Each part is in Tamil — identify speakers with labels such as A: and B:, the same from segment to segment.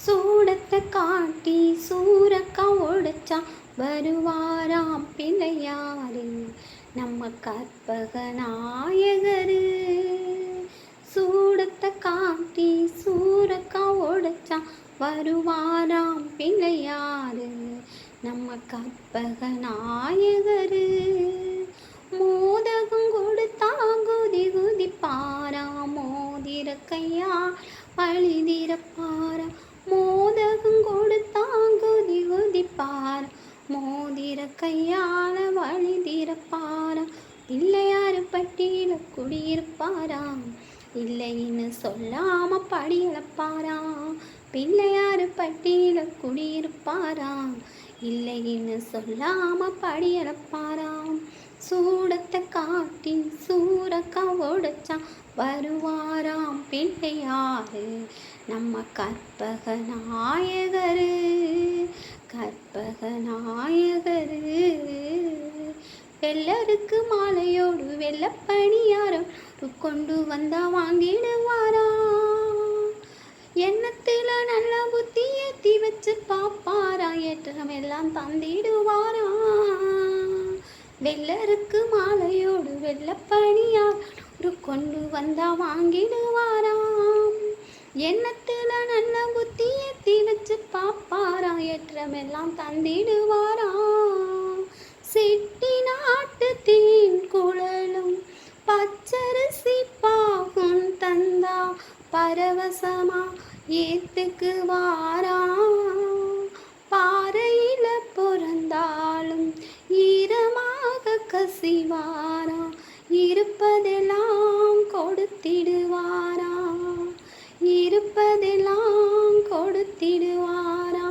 A: சூடத்தை காட்டி சூரக்கா ஒடிச்சா வருவாராம் பிள்ளையாரு நம்ம கற்பக நாயகரு. சூடத்தை காட்டி சூரக்கா ஒடிச்சா வருவாராம் பிள்ளையாரு நம்ம கற்பக நாயகரு. மோதகம் கொடுத்தா குதி குதிப்பாரா மோதிர கையா வழிதிரப்பாரா. மோதகம் கொடுத்தா குதி குதிப்பாரா மோதிர கையால வழிதிரப்பாரா. பிள்ளையாரு பட்டியல குடியிருப்பாராம் இல்லைன்னு சொல்லாம படியளப்பாராம். பிள்ளையாரு பட்டியல குடியிருப்பாராம் இல்லைன்னு சொல்லாம படியளப்பாராம். சூடத்தை காட்டி சூரக்கா ஒடிச்சா வருவாராம் பிள்ளையாரு நம்ம கற்பக நாயகரு. கற்பக நாயகரு. வெள்ளருக்கு மாலையோடு வெள்ளப்பணியாரம் கொண்டு வந்தா வாங்கிடுவாரா. எண்ணத்துல நல்ல புத்தி ஏத்தி வச்சு பாப்பாரா ஏற்றம் எல்லாம் தந்திடுவாரா. வெள்ளருக்கு மாலையோடு வெள்ளப்பணியாரம் கொண்டு வந்தா வாங்கிடுவாராம். எண்ணத்துல நல்ல புத்தி ஏத்தி வச்சு பாப்பாரா ஏற்றம் எல்லாம் தந்திடுவாரா. சிட்டி நாட்டு தீன் குழலும் பச்சரிசி பாகும் தந்தா பரவசமா ஏத்துக்கு வாரா. பாறையில பிறந்தாலும் ஈரமாக கசிவாரா இருப்பதெல்லாம் கொடுத்திடுவாரா. இருப்பதெல்லாம் கொடுத்திடுவாரா.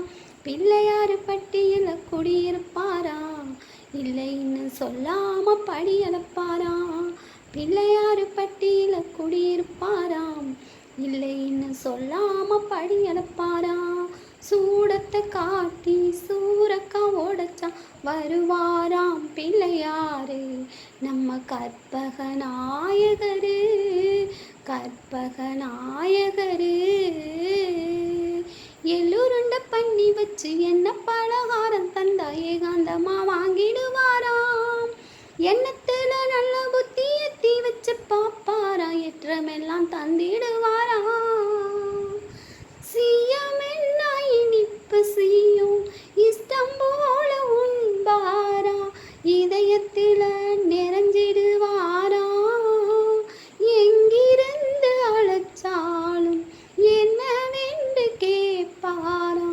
A: பிள்ளையாரு பட்டியல குடியிருப்பாரா இல்லைன்னு சொல்லாம படியளப்பாரா. பிள்ளையாரு பட்டியல குடியிருப்பாராம் இல்லைன்னு சொல்லாம படியளப்பாரா. சூடத்தை காட்டி சூரக்கா ஒடிச்சா வருவாராம் பிள்ளையாரு நம்ம கற்பக நாயகரு. கற்பக நாயகரு. எள்ளுருண்டை பண்ணி வச்சு என்ன பலகாரம் தந்தா ஏகாந்தமா வாங்கிடுவாராம். எண்ணத்துல நல்ல புத்தி ஏத்தி வச்சு பாப்பாரா ஏற்றமெல்லாம் தந்திடுவாரா. சீயம் என்ன இனிப்பு சீயும் இஷ்டம் போல உண்பாரா இதயத்துல நிறைஞ்சிடுவாரா. எங்கிருந்து அழைச்சாலும் என்னவென்று கேட்பாரா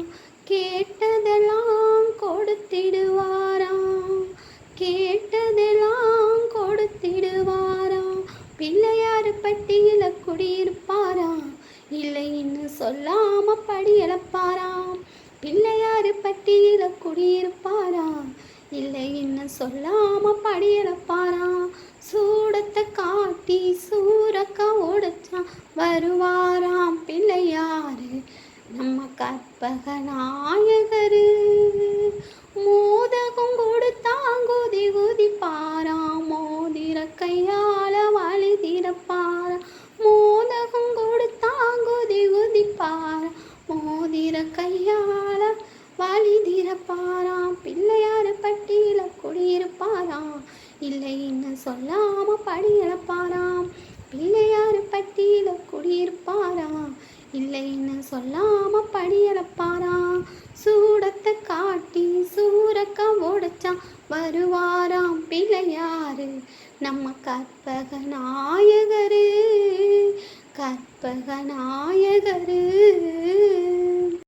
A: கேட்டதெல்லாம் கொடுத்திடுவாரா. கேட்டதெல்லாம் கொடுத்திடுவாரா. பிள்ளையாரு பட்டியல குடியிருப்பாரா இல்லைன்னு சொல்லாம படியளப்பாராம். பிள்ளையாரு பட்டியல குடியிருப்பாரா இல்லைன்னு சொல்லாம படியளப்பாரா. சூடத்தை காட்டி சூரக்கா ஒடிச்சா வருவாராம் பிள்ளையாரு நம்ம கற்பக நாயகரு. மோதகம் கொடுத்தா குதி குதிப்பாரா மோதிர கையால வழிதிரப்பாரா. மோதகம் கொடுத்தா குதி குதிப்பாரா மோதிர கையால வழிதிரப்பாராம். பிள்ளையாரு பட்டியல குடியிருப்பாராம் இல்லைன்னு சொல்லாம படியளப்பாராம். பிள்ளையாரு பட்டியல குடியிருப்பாராம் இல்லைன்னு சொல்லாம படியளப்பாரா. சூடத்தை காட்டி சூரக்கா ஒடிச்சா வருவாராம் பிள்ளையாரு நம்ம கற்பக நாயகரு. கற்பக நாயகரு.